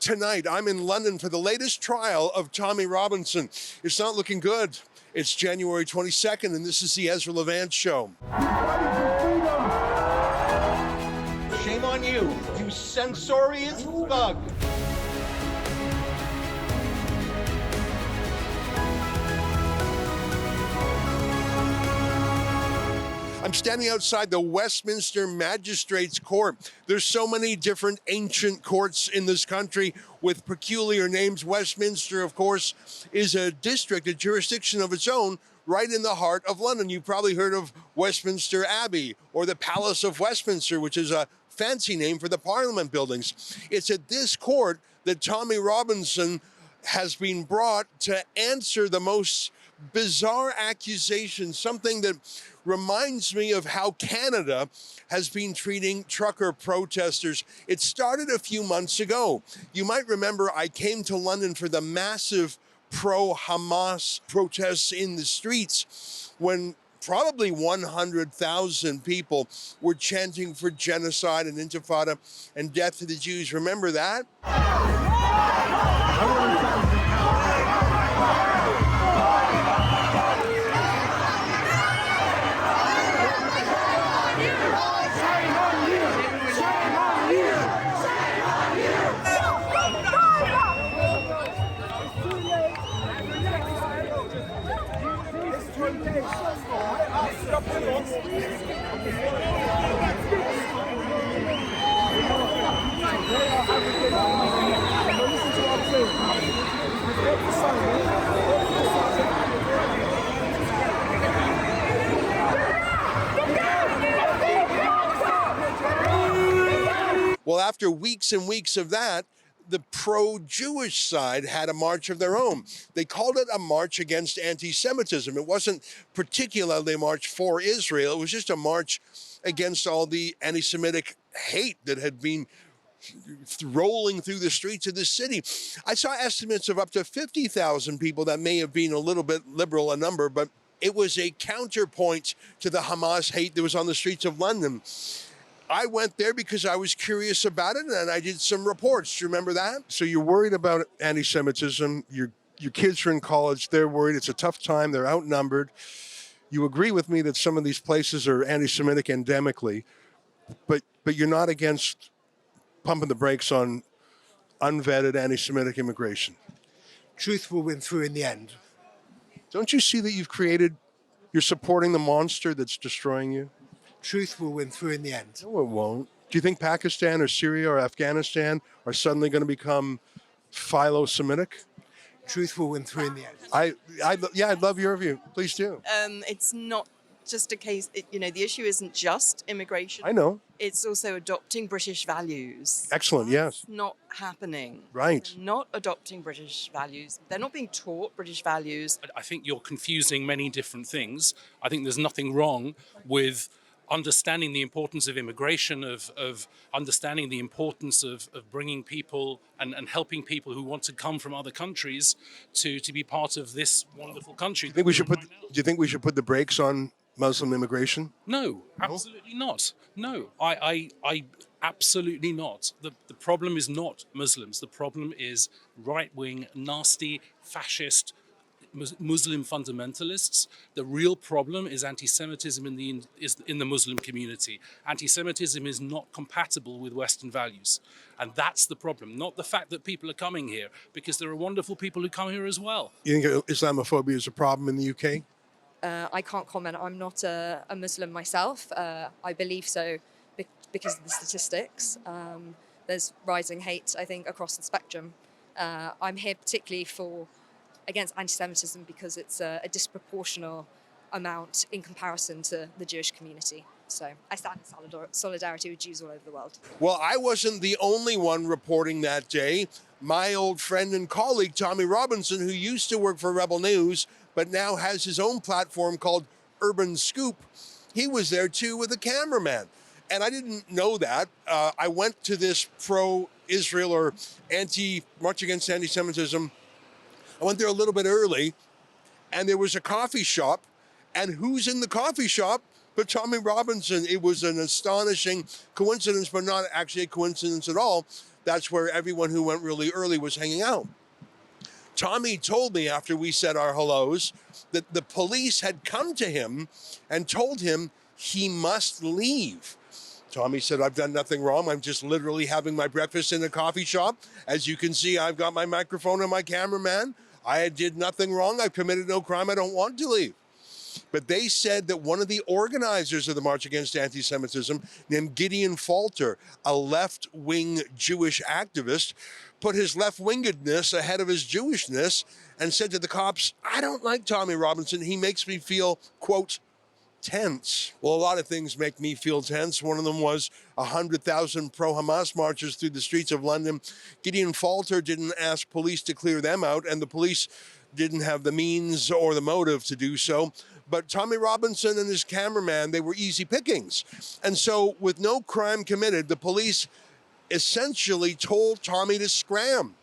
Tonight, I'm in London for the latest trial of Tommy Robinson. It's not looking good. It's January 22nd, and this is the Ezra Levant Show. Shame on you, you censorious thug. I'm standing outside the Westminster Magistrates Court. There's so many different ancient courts in this country with peculiar names. Westminster, of course, is a district, a jurisdiction of its own, right in the heart of London. You've probably heard of Westminster Abbey or the Palace of Westminster, which is a fancy name for the Parliament buildings. It's at this court that Tommy Robinson has been brought to answer the most bizarre accusations, something that reminds me of how Canada has been treating trucker protesters. It started a few months ago. You might remember I came to London for the massive pro-Hamas protests in the streets when probably 100,000 people were chanting for genocide and intifada and death to the Jews. Remember that? Well, after weeks and weeks of that, the pro-Jewish side had a march of their own. They called it a march against anti-Semitism. It wasn't particularly a march for Israel. It was just a march against all the anti-Semitic hate that had been rolling through the streets of the city. I saw estimates of up to 50,000 people. That may have been a little bit liberal a number, but it was a counterpoint to the Hamas hate that was on the streets of London. I went there because I was curious about it, and I did some reports. Do you remember that? So you're worried about anti-Semitism. Your kids are in college. They're worried. It's a tough time. They're outnumbered. You agree with me that some of these places are anti-Semitic endemically, but you're not against pumping the brakes on unvetted anti-Semitic immigration. Truth will win through in the end. Don't you see that you're supporting the monster that's destroying you? Truth will win through in the end. No, it won't. Do you think Pakistan or Syria or Afghanistan are suddenly going to become philo-Semitic? Truth will win through in the end. I'd love your view. Please do. It's not just a case, the issue isn't just immigration. I know. It's also adopting British values. Excellent, yes. It's not happening. Right. They're not adopting British values. They're not being taught British values. I think you're confusing many different things. I think there's nothing wrong with understanding the importance of immigration, of understanding the importance of bringing people and helping people who want to come from other countries to be part of this wonderful country. Do you think we should put the brakes on Muslim immigration? No, absolutely not. No, I absolutely not. The problem is not Muslims. The problem is right-wing, nasty, fascist Muslim fundamentalists. The real problem is anti-Semitism in the Muslim community. Anti-Semitism is not compatible with Western values. And that's the problem, not the fact that people are coming here, because there are wonderful people who come here as well. You think Islamophobia is a problem in the UK? I can't comment. I'm not a Muslim myself. I believe so because of the statistics. There's rising hate, I think, across the spectrum. I'm here particularly against anti-Semitism because it's a disproportionate amount in comparison to the Jewish community. So I stand in solidarity with Jews all over the world. Well, I wasn't the only one reporting that day. My old friend and colleague, Tommy Robinson, who used to work for Rebel News, but now has his own platform called Urban Scoop, he was there too with a cameraman. And I didn't know that. I went to this pro-Israel or march against anti-Semitism. I went there a little bit early, and there was a coffee shop, and who's in the coffee shop but Tommy Robinson? It was an astonishing coincidence, but not actually a coincidence at all, That's where everyone who went really early was hanging out. Tommy told me after we said our hellos that the police had come to him and told him he must leave. Tommy said, I've done nothing wrong. I'm just literally having my breakfast in a coffee shop. As you can see, I've got my microphone and my cameraman. I did nothing wrong. I've committed no crime. I don't want to leave. But they said that one of the organizers of the March Against Anti-Semitism, named Gideon Falter, a left-wing Jewish activist, put his left-wingedness ahead of his Jewishness and said to the cops, I don't like Tommy Robinson. He makes me feel, quote, tense. Well, a lot of things make me feel tense. One of them was 100,000 pro-Hamas marchers through the streets of London. Gideon Falter didn't ask police to clear them out, and the police didn't have the means or the motive to do so. But Tommy Robinson and his cameraman, they were easy pickings. And so with no crime committed, the police essentially told Tommy to scram.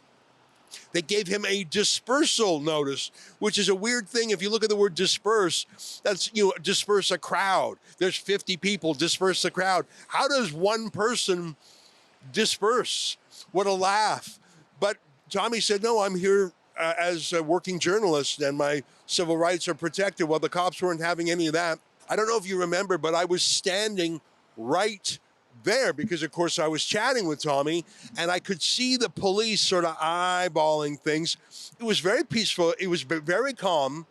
They gave him a dispersal notice, which is a weird thing. If you look at the word disperse, that's, disperse a crowd. There's 50 people, disperse the crowd. How does one person disperse? What a laugh. But Tommy said, no, I'm here as a working journalist and my civil rights are protected. Well, the cops weren't having any of that. I don't know if you remember, but I was standing right there because, of course, I was chatting with Tommy and I could see the police sort of eyeballing things. It was very peaceful. It was very calm.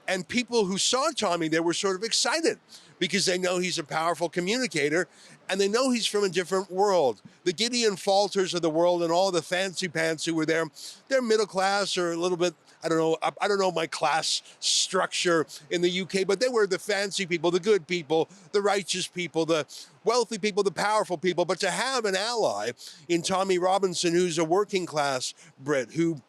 And people who saw Tommy, they were sort of excited because they know he's a powerful communicator and they know he's from a different world. The Gideon Falters of the world and all the fancy pants who were there, they're middle class or a little bit, I don't know my class structure in the UK, but they were the fancy people, the good people, the righteous people, the wealthy people, the powerful people. But to have an ally in Tommy Robinson, who's a working class Brit, who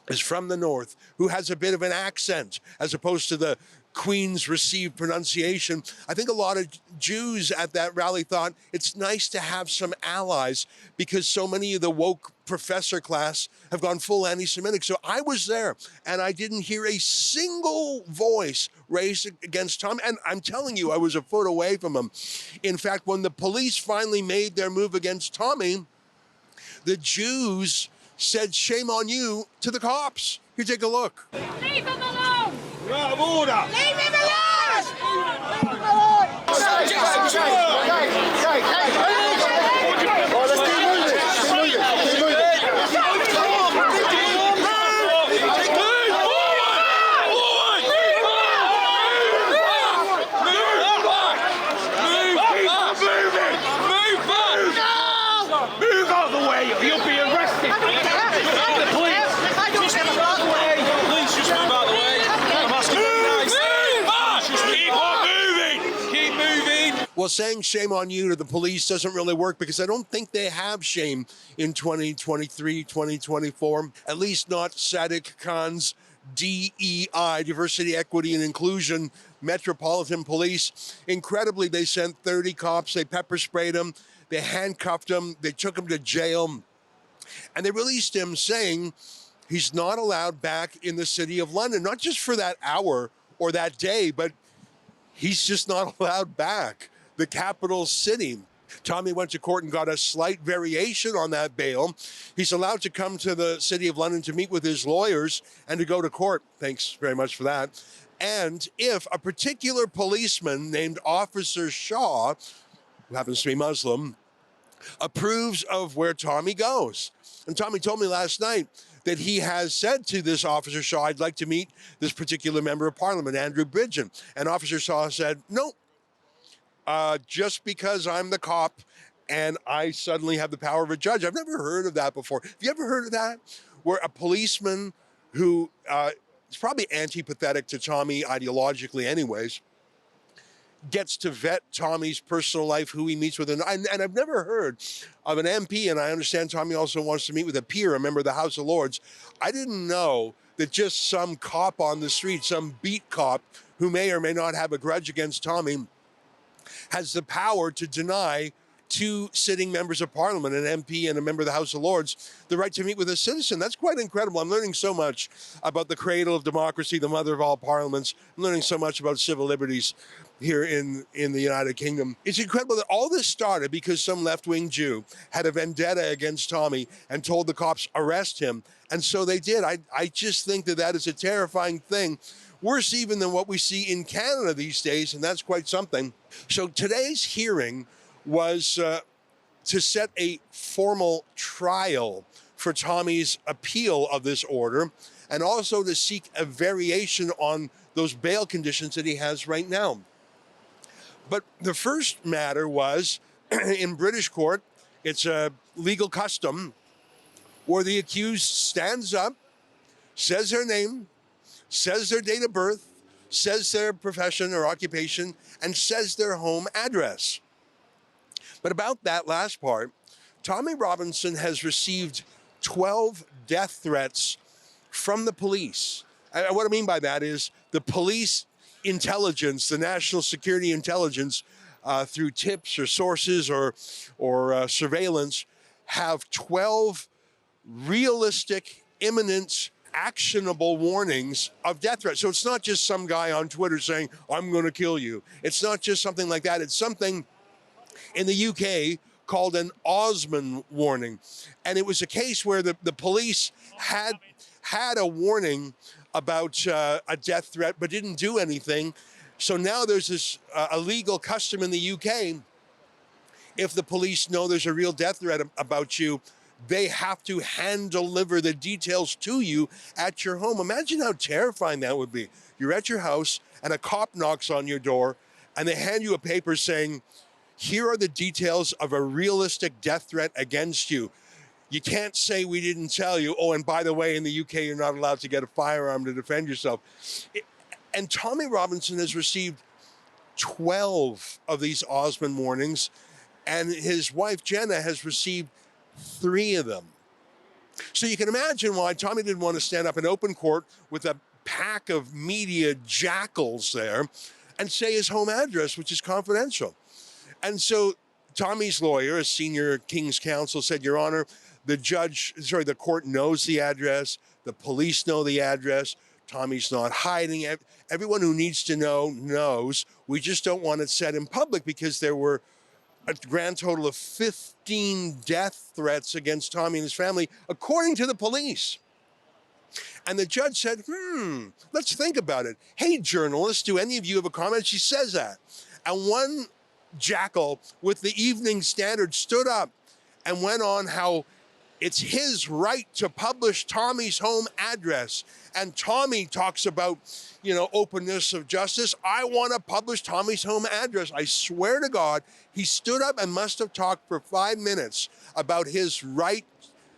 is from the north, who has a bit of an accent as opposed to the Queen's received pronunciation. I think a lot of Jews at that rally thought it's nice to have some allies because so many of the woke professor class have gone full anti-Semitic. So I was there and I didn't hear a single voice raised against Tom. And I'm telling you, I was a foot away from him. In fact, when the police finally made their move against Tommy, the Jews said, shame on you to the cops. Here, take a look. Leave him alone! You're out of order! Leave him alone! Leave him alone! Move out of the way! You'll be arrested! The police! Just move out of the way! Please just move out of the way! I'm asking very nice! Just keep on moving! Keep moving! Well, saying shame on you to the police doesn't really work because I don't think they have shame in 2023, 2024, at least not Sadiq Khan's DEI, Diversity, Equity, and Inclusion, Metropolitan Police. Incredibly, they sent 30 cops, they pepper sprayed them, they handcuffed him, they took him to jail, and they released him saying he's not allowed back in the city of London, not just for that hour or that day, but he's just not allowed back. The capital city. Tommy went to court and got a slight variation on that bail. He's allowed to come to the city of London to meet with his lawyers and to go to court. Thanks very much for that. And if a particular policeman named Officer Shaw, who happens to be Muslim, approves of where Tommy goes. And Tommy told me last night that he has said to this Officer Shaw, I'd like to meet this particular member of parliament, Andrew Bridgen. And Officer Shaw said, no, just because I'm the cop and I suddenly have the power of a judge. I've never heard of that before. Have you ever heard of that? Where a policeman who is probably antipathetic to Tommy ideologically anyways, gets to vet Tommy's personal life, who he meets with. And I've never heard of an MP, and I understand Tommy also wants to meet with a peer, a member of the House of Lords. I didn't know that just some cop on the street, some beat cop who may or may not have a grudge against Tommy, has the power to deny two sitting members of parliament, an MP and a member of the House of Lords, the right to meet with a citizen. That's quite incredible. I'm learning so much about the cradle of democracy, the mother of all parliaments. I'm learning so much about civil liberties here in the United Kingdom. It's incredible that all this started because some left-wing Jew had a vendetta against Tommy and told the cops, arrest him. And so they did. I just think that is a terrifying thing, worse even than what we see in Canada these days, and that's quite something. So today's hearing was to set a formal trial for Tommy's appeal of this order, and also to seek a variation on those bail conditions that he has right now. But the first matter was, in British court, it's a legal custom where the accused stands up, says their name, says their date of birth, says their profession or occupation, and says their home address. But about that last part, Tommy Robinson has received 12 death threats from the police. And what I mean by that is the police intelligence, the national security intelligence, through tips or sources or surveillance, have 12 realistic, imminent, actionable warnings of death threats. So it's not just some guy on Twitter saying, I'm going to kill you. It's not just something like that. It's something in the UK called an Osman warning. And it was a case where the police had a warning about a death threat, but didn't do anything. So now there's this illegal custom in the UK. If the police know there's a real death threat about you, they have to hand deliver the details to you at your home. Imagine how terrifying that would be. You're at your house and a cop knocks on your door and they hand you a paper saying, here are the details of a realistic death threat against you. You can't say we didn't tell you. Oh, and by the way, in the UK, you're not allowed to get a firearm to defend yourself. And Tommy Robinson has received 12 of these Osman warnings, and his wife, Jenna, has received 3 of them. So you can imagine why Tommy didn't want to stand up in open court with a pack of media jackals there and say his home address, which is confidential. And so Tommy's lawyer, a senior King's counsel, said, Your Honor, the court knows the address, the police know the address, Tommy's not hiding it. Everyone who needs to know knows. We just don't want it said in public because there were a grand total of 15 death threats against Tommy and his family, according to the police. And the judge said, let's think about it. Hey, journalists, do any of you have a comment? She says that. And one jackal with the Evening Standard stood up and went on how it's his right to publish Tommy's home address. And Tommy talks about, openness of justice. I want to publish Tommy's home address. I swear to God, he stood up and must have talked for 5 minutes about his right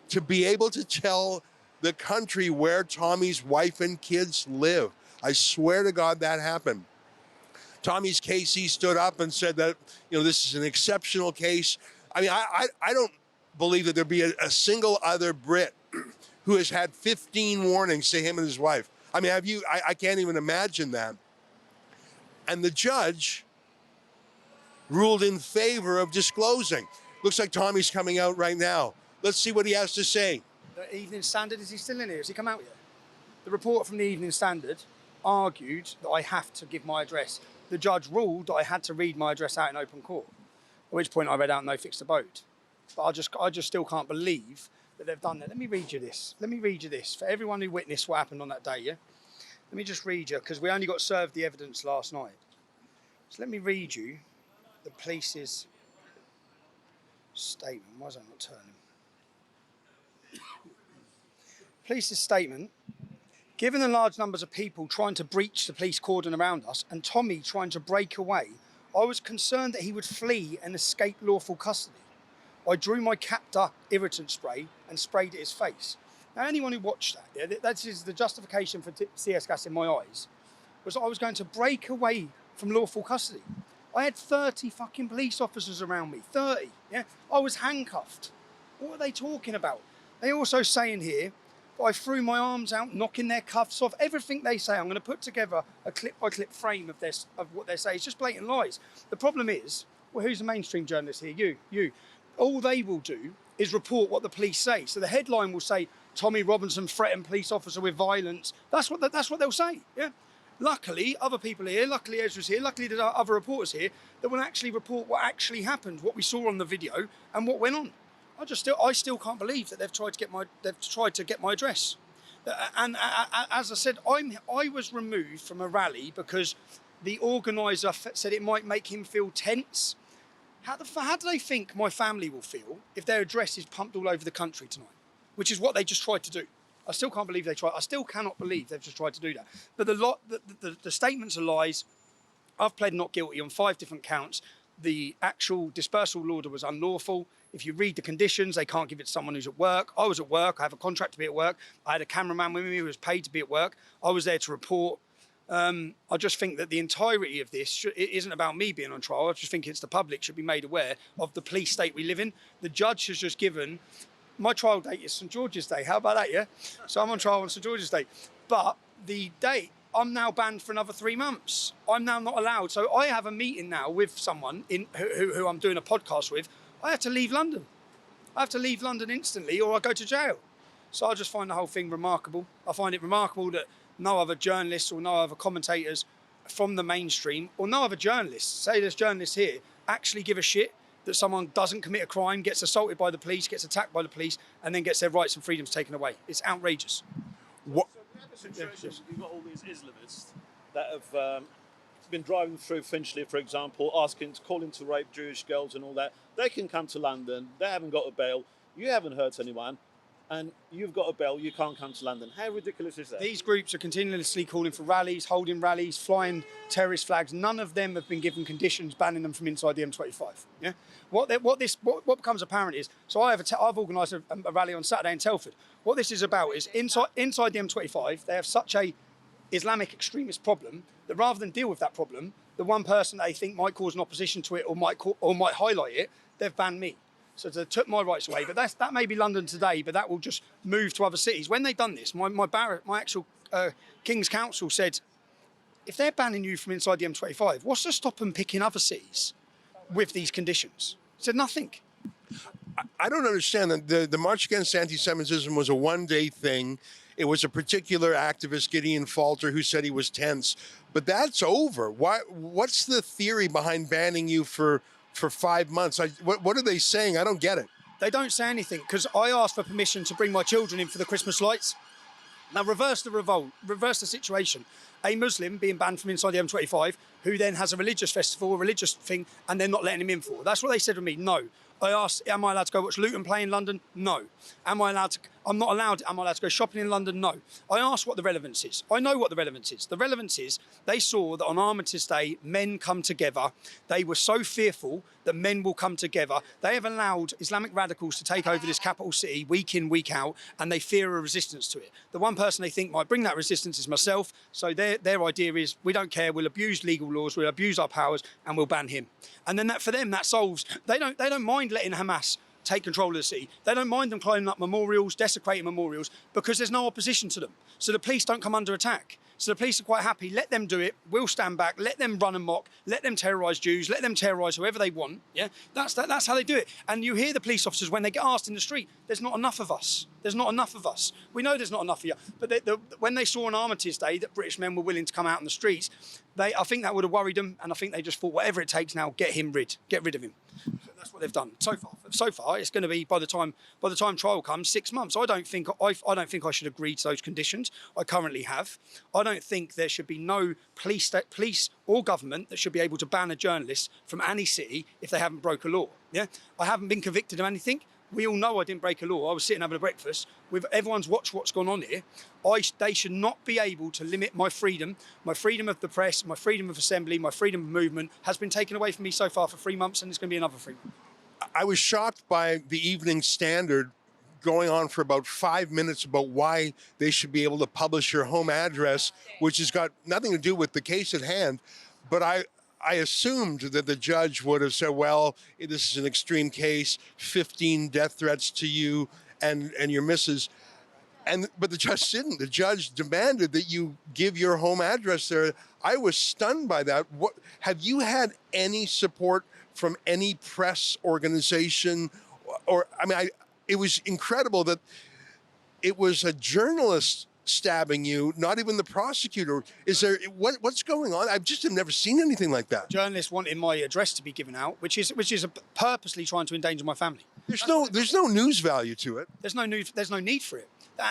to be able to tell the country where Tommy's wife and kids live. I swear to God that happened. Tommy's case, he stood up and said that, this is an exceptional case. I mean, I don't believe that there'd be a single other Brit who has had 15 warnings to him and his wife. I mean, I can't even imagine that. And the judge ruled in favor of disclosing. Looks like Tommy's coming out right now. Let's see what he has to say. The Evening Standard, is he still in here? Has he come out yet? The report from the Evening Standard argued that I have to give my address. The judge ruled that I had to read my address out in open court, at which point I read out no fixed abode. But I just still can't believe that they've done that. Let me read you this. For everyone who witnessed what happened on that day, yeah? Let me just read you, because we only got served the evidence last night. So let me read you the police's statement. Why is that not turning? Police's statement. Given the large numbers of people trying to breach the police cordon around us and Tommy trying to break away, I was concerned that he would flee and escape lawful custody. I drew my capped up irritant spray and sprayed at his face. Now, anyone who watched that, yeah, that is the justification for CS gas in my eyes, was that I was going to break away from lawful custody. I had 30 fucking police officers around me, 30, yeah? I was handcuffed. What are they talking about? They also say in here, I threw my arms out, knocking their cuffs off. Everything they say, I'm going to put together a clip-by-clip frame of what they say. It's just blatant lies. The problem is, well, who's the mainstream journalist here? You. All they will do is report what the police say. So the headline will say, Tommy Robinson threatened police officer with violence. That's what they'll say, yeah? Luckily, other people are here, luckily Ezra's here, luckily there are other reporters here that will actually report what actually happened, what we saw on the video and what went on. I still can't believe that they've tried to get my address. And as I said, I was removed from a rally because the organiser said it might make him feel tense. How do they think my family will feel if their address is pumped all over the country tonight? Which is what they just tried to do. I still can't believe they tried. I still cannot believe they've just tried to do that. But the statements are lies. I've pled not guilty on 5 different counts. The actual dispersal order was unlawful. If you read the conditions, they can't give it to someone who's at work. I was at work. I have a contract to be at work. I had a cameraman with me who was paid to be at work. I was there to report. I just think that the entirety of this it isn't about me being on trial. I just think it's the public should be made aware of the police state we live in. The judge has just given... My trial date is St George's Day. How about that, yeah? So I'm on trial on St George's Day. But the date, I'm now banned for another 3 months. I'm now not allowed. So I have a meeting now with someone who I'm doing a podcast with. I have to leave London. I have to leave London instantly or I go to jail. So I just find the whole thing remarkable. I find it remarkable that no other journalists or no other commentators from the mainstream or no other journalists, say there's journalists here, actually give a shit that someone doesn't commit a crime, gets assaulted by the police, gets attacked by the police, and then gets their rights and freedoms taken away. It's outrageous. What? So we have a situation, you've got all these Islamists that have been driving through Finchley, for example, calling to rape Jewish girls and all that. They can come to London, they haven't got a bail, you haven't hurt anyone, and you've got a bail, you can't come to London. How ridiculous is that? These groups are continuously calling for rallies, holding rallies, flying terrorist flags. None of them have been given conditions banning them from inside the M25. Yeah. What becomes apparent is, so I've organised a rally on Saturday in Telford. What this is about is inside the M25, they have such a Islamic extremist problem that rather than deal with that problem, the one person they think might cause an opposition to it or might highlight it, they've banned me. So they took my rights away. But that may be London today, but that will just move to other cities. When they've done this, my actual King's Council said, if they're banning you from inside the M25, what's to stop them picking other cities with these conditions? He said nothing. I don't understand that the March Against Anti-Semitism was a one-day thing. It was a particular activist, Gideon Falter, who said he was tense. But that's over. What's the theory behind banning you for 5 months? What are they saying? I don't get it. They don't say anything because I asked for permission to bring my children in for the Christmas lights. Now reverse the situation. A Muslim being banned from inside the M25 who then has a religious festival, a religious thing, and they're not letting him in for. That's what they said to me, no. I asked, am I allowed to go watch Luton play in London? No. I'm not allowed, am I allowed to go shopping in London? No. I asked what the relevance is. I know what the relevance is. The relevance is they saw that on Armistice Day, men come together. They were so fearful that men will come together. They have allowed Islamic radicals to take over this capital city week in, week out, and they fear a resistance to it. The one person they think might bring that resistance is myself. So their idea is, we don't care, we'll abuse legal laws, we'll abuse our powers, and we'll ban him. And then for them, that solves, they don't mind letting Hamas take control of the city. They don't mind them climbing up memorials, desecrating memorials, because there's no opposition to them. So the police don't come under attack. So the police are quite happy, let them do it, we'll stand back, let them run amok, let them terrorise Jews, let them terrorise whoever they want. Yeah, that's how they do it. And you hear the police officers when they get asked in the street, there's not enough of us. There's not enough of us. We know there's not enough of you. But when they saw on Armistice Day that British men were willing to come out in the streets, I think that would have worried them, and I think they just thought, whatever it takes now, get rid of him. So that's what they've done so far. It's going to be by the time trial comes 6 months. I don't think I should agree to those conditions. I currently have. I don't think there should be no police or government that should be able to ban a journalist from any city if they haven't broke a law. Yeah, I haven't been convicted of anything. We all know I didn't break a law. I was sitting having a breakfast. With everyone's watched what's gone on here. They should not be able to limit my freedom of the press, my freedom of assembly, my freedom of movement has been taken away from me so far for 3 months, and it's going to be another 3 months. I was shocked by the Evening Standard going on for about 5 minutes about why they should be able to publish your home address, which has got nothing to do with the case at hand. But I assumed that the judge would have said, well, this is an extreme case, 15 death threats to you and your missus. But the judge didn't. The judge demanded that you give your home address there. I was stunned by that. What have you had any support from any press organization? Or I mean, it was incredible that it was a journalist stabbing you, not even the prosecutor. Is there what's going on? I just have never seen anything like that. Journalists wanting my address to be given out, which is purposely trying to endanger my family. There's no news value to it. There's no need for it.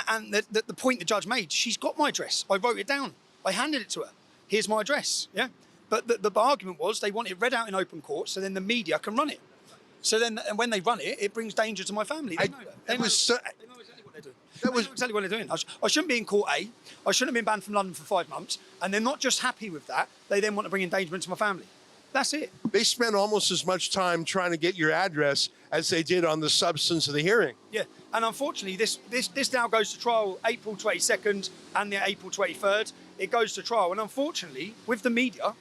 And the point the judge made, she's got my address. I wrote it down. I handed it to her. Here's my address. Yeah. But the argument was they want it read out in open court so then the media can run it. So then when they run it, it brings danger to my family. They know that. They know exactly what they're doing. They know exactly what they're doing. I shouldn't be in court A. I shouldn't have been banned from London for 5 months. And they're not just happy with that. They then want to bring endangerment to my family. That's it. They spent almost as much time trying to get your address as they did on the substance of the hearing. Yeah, and unfortunately, this now goes to trial April 22nd and the April 23rd. It goes to trial, and unfortunately, with the media,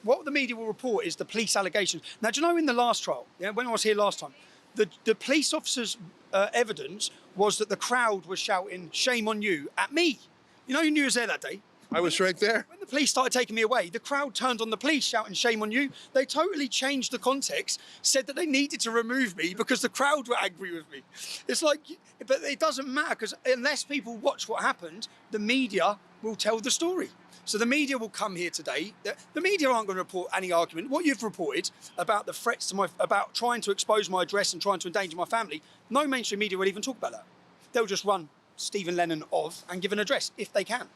what the media will report is the police allegations. Now, do you know in the last trial, when I was here last time, the police officers' evidence was that the crowd was shouting "Shame on you" at me. You know, you was there that day. I was right there. When the police started taking me away, the crowd turned on the police shouting "Shame on you." They totally changed the context, said that they needed to remove me because the crowd were angry with me. It's like, but it doesn't matter because unless people watch what happened, the media will tell the story. So the media will come here today. The media aren't going to report any argument. What you've reported about the threats to about trying to expose my address and trying to endanger my family, no mainstream media will even talk about that. They'll just run Stephen Lennon and give an address if they can.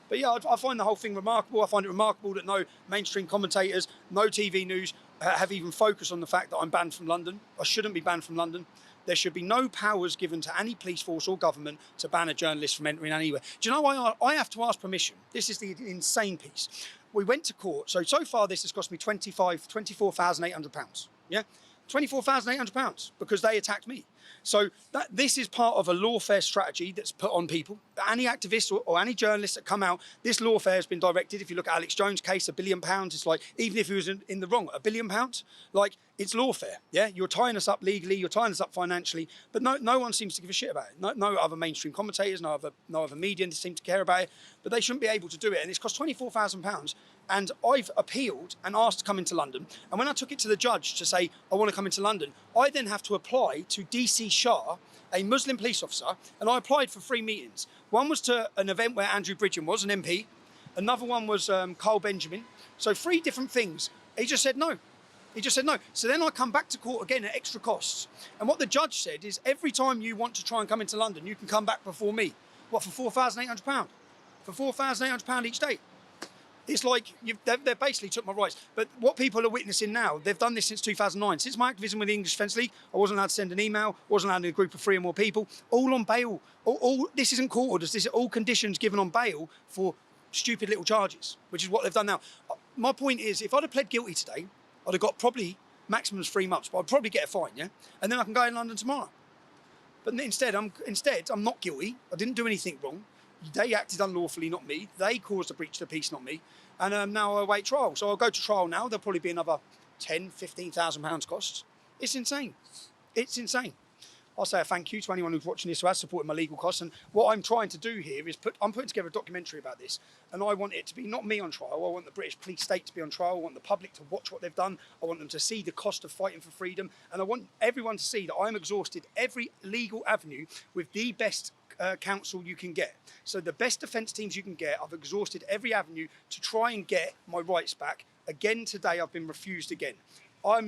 But yeah, I find the whole thing remarkable. I find it remarkable that no mainstream commentators, no TV news have even focused on the fact that I'm banned from London. I shouldn't be banned from London. There should be no powers given to any police force or government to ban a journalist from entering anywhere. Do you know why I have to ask permission? This is the insane piece. We went to court. So far this has cost me £24,800. Yeah? £24,800 because they attacked me. So this is part of a lawfare strategy that's put on people. Any activist or any journalist that come out, this lawfare has been directed. If you look at Alex Jones' case, £1 billion, it's like, even if he was in the wrong, £1 billion, like, it's lawfare. Yeah, you're tying us up legally, you're tying us up financially, but no one seems to give a shit about it. No other mainstream commentators, no other media seem to care about it, but they shouldn't be able to do it. And it's cost £24,000. And I've appealed and asked to come into London. And when I took it to the judge to say, I want to come into London, I then have to apply to DC Shah, a Muslim police officer, and I applied for 3 meetings. One was to an event where Andrew Bridgen was, an MP. Another one was Carl Benjamin. So 3 different things. He just said no. He just said no. So then I come back to court again at extra costs. And what the judge said is every time you want to try and come into London, you can come back before me. What, for £4,800? For £4,800 each day? It's like they basically took my rights. But what people are witnessing now, they've done this since 2009. Since my activism with the English Defence League, I wasn't allowed to send an email, wasn't allowed in a group of 3 or more people, all on bail. This isn't court orders, this is all conditions given on bail for stupid little charges, which is what they've done now. My point is, if I'd have pled guilty today, I'd have got probably maximum 3 months, but I'd probably get a fine, yeah? And then I can go in London tomorrow. But instead, I'm not guilty. I didn't do anything wrong. They acted unlawfully, not me. They caused a breach of the peace, not me. And now I await trial. So I'll go to trial now. There'll probably be another £10,000-15,000 costs. It's insane. It's insane. I'll say a thank you to anyone who's watching this who has supported my legal costs. And what I'm trying to do here is I'm putting together a documentary about this. And I want it to be not me on trial. I want the British police state to be on trial. I want the public to watch what they've done. I want them to see the cost of fighting for freedom. And I want everyone to see that I'm exhausted every legal avenue with the best counsel you can get. So the best defence teams you can get, I've exhausted every avenue to try and get my rights back. Again today, I've been refused again. I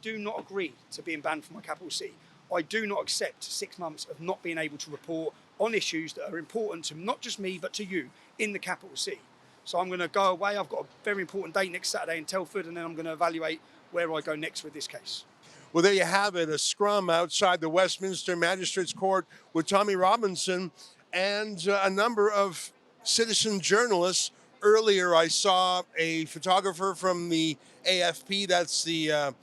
do not agree to being banned from my capital C. I do not accept 6 months of not being able to report on issues that are important to not just me, but to you in the capital C. So I'm going to go away. I've got a very important date next Saturday in Telford, and then I'm going to evaluate where I go next with this case. Well, there you have it, a scrum outside the Westminster Magistrates Court with Tommy Robinson and a number of citizen journalists. Earlier, I saw a photographer from the AFP. That's the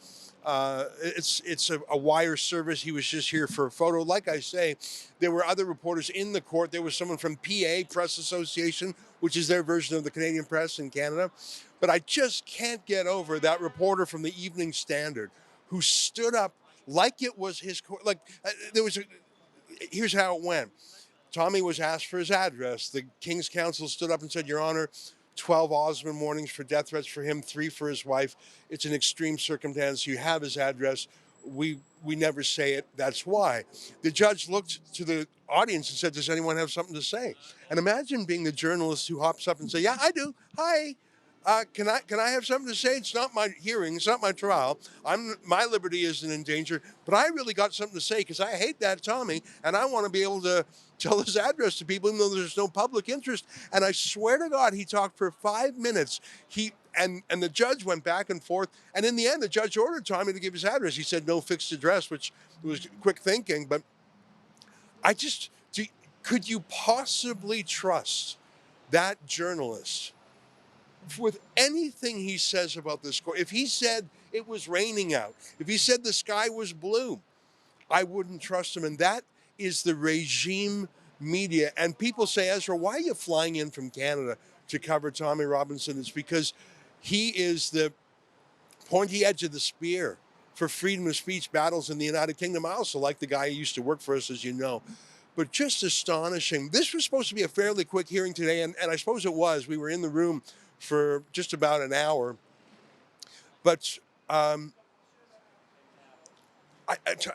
it's a wire service. He was just here for a photo. Like I say, there were other reporters in the court. There was someone from PA, Press Association, which is their version of the Canadian press in Canada. But I just can't get over that reporter from the Evening Standard who stood up like it was his court. Like here's how it went. Tommy was asked for his address. The King's Counsel stood up and said, Your Honor, 12 Osmond warnings for death threats for him, 3 for his wife. It's an extreme circumstance. You have his address. We never say it. That's why. The judge looked to the audience and said, does anyone have something to say? And imagine being the journalist who hops up and say, yeah, I do. Hi. Can I have something to say? It's not my hearing. It's not my trial. My liberty isn't in danger. But I really got something to say because I hate that Tommy, and I want to be able to tell his address to people, even though there's no public interest. And I swear to God, he talked for 5 minutes. And the judge went back and forth. And in the end, the judge ordered Tommy to give his address. He said no fixed address, which was quick thinking. But could you possibly trust that journalist with anything he says about this court? If he said it was raining out, if he said the sky was blue, I wouldn't trust him. And that is the regime media. And people say, Ezra, why are you flying in from Canada to cover Tommy Robinson? It's because he is the pointy edge of the spear for freedom of speech battles in the United Kingdom. I also like the guy who used to work for us, as you know. But just astonishing. This was supposed to be a fairly quick hearing today, and I suppose it was. We were in the room for just about an hour. But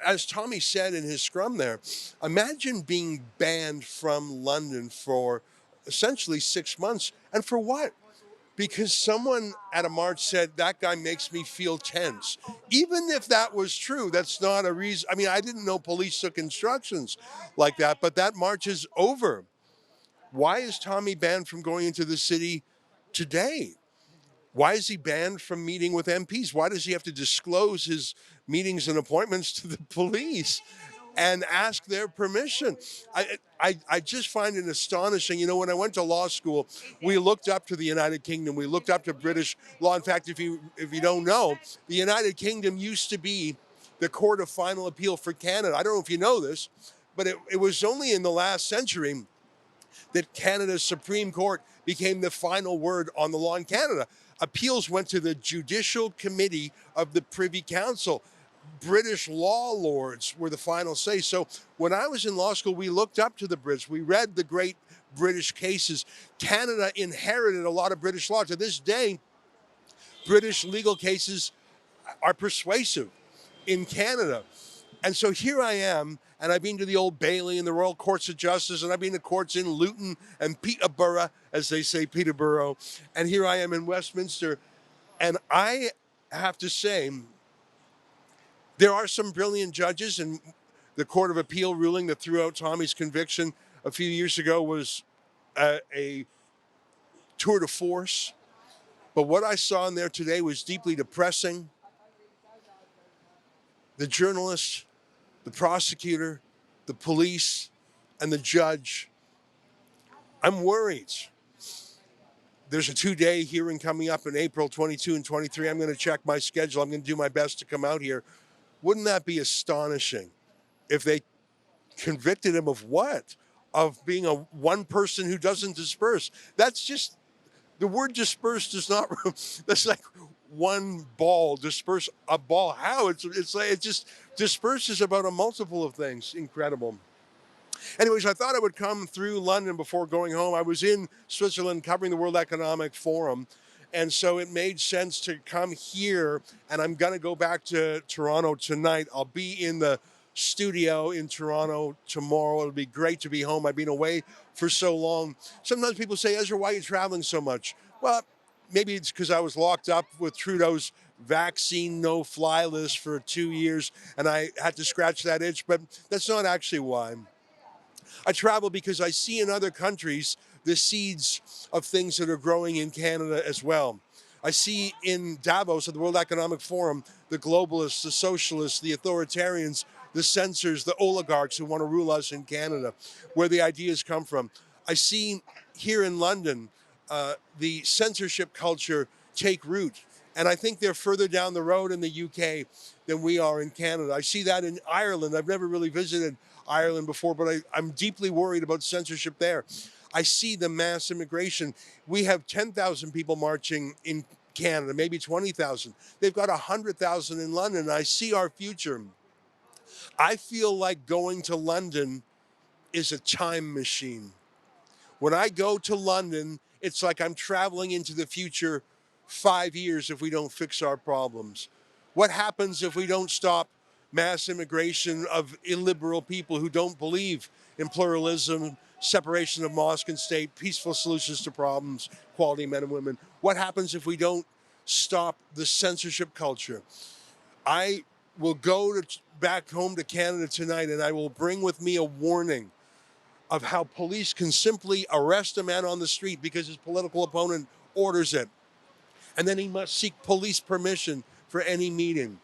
as Tommy said in his scrum there, imagine being banned from London for essentially 6 months. And for what? Because someone at a march said, that guy makes me feel tense. Even if that was true, that's not a reason. I mean, I didn't know police took instructions like that, but that march is over. Why is Tommy banned from going into the city today? Why is he banned from meeting with MPs? Why does he have to disclose his meetings and appointments to the police and ask their permission? I just find it astonishing. You know, when I went to law school, we looked up to the United Kingdom. We looked up to British law. In fact, if you don't know, the United Kingdom used to be the court of final appeal for Canada. I don't know if you know this, but it was only in the last century that Canada's Supreme Court became the final word on the law in Canada. Appeals went to the Judicial Committee of the Privy Council. British law lords were the final say. So when I was in law school, we looked up to the Brits. We read the great British cases. Canada inherited a lot of British law. To this day, British legal cases are persuasive in Canada. And so here I am, and I've been to the Old Bailey and the Royal Courts of Justice, and I've been to courts in Luton and Peterborough, as they say, Peterborough. And here I am in Westminster. And I have to say, there are some brilliant judges, and the Court of Appeal ruling that threw out Tommy's conviction a few years ago was a tour de force. But what I saw in there today was deeply depressing. The journalist, the prosecutor, the police, and the judge. I'm worried. There's a 2-day hearing coming up in April 22 and 23. I'm going to check my schedule. I'm going to do my best to come out here. Wouldn't that be astonishing if they convicted him of what? Of being one person who doesn't disperse. That's just, the word disperse does not, that's like one ball, disperse a ball. How? It's like, it just disperses about a multiple of things. Incredible. Anyways, I thought I would come through London before going home. I was in Switzerland covering the World Economic Forum. And so it made sense to come here, and I'm going to go back to Toronto tonight. I'll be in the studio in Toronto tomorrow. It'll be great to be home. I've been away for so long. Sometimes people say, Ezra, why are you traveling so much? Well, maybe it's because I was locked up with Trudeau's vaccine no-fly list for 2 years, and I had to scratch that itch, but that's not actually why. I travel because I see in other countries the seeds of things that are growing in Canada as well. I see in Davos at the World Economic Forum, the globalists, the socialists, the authoritarians, the censors, the oligarchs who want to rule us in Canada, where the ideas come from. I see here in London the censorship culture take root. And I think they're further down the road in the UK than we are in Canada. I see that in Ireland. I've never really visited Ireland before, but I'm deeply worried about censorship there. I see the mass immigration. We have 10,000 people marching in Canada, maybe 20,000. They've got 100,000 in London. I see our future. I feel like going to London is a time machine. When I go to London, it's like I'm traveling into the future 5 years if we don't fix our problems. What happens if we don't stop mass immigration of illiberal people who don't believe in pluralism, separation of mosque and state, peaceful solutions to problems, equality of men and women? What happens if we don't stop the censorship culture? I will go back home to Canada tonight, and I will bring with me a warning of how police can simply arrest a man on the street because his political opponent orders it. And then he must seek police permission for any meeting.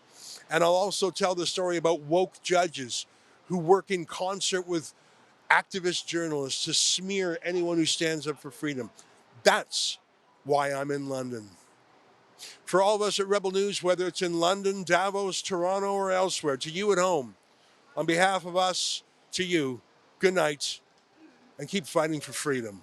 And I'll also tell the story about woke judges who work in concert with activist journalists to smear anyone who stands up for freedom. That's why I'm in London. For all of us at Rebel News, whether it's in London, Davos, Toronto, or elsewhere, to you at home, on behalf of us, to you, good night, and keep fighting for freedom.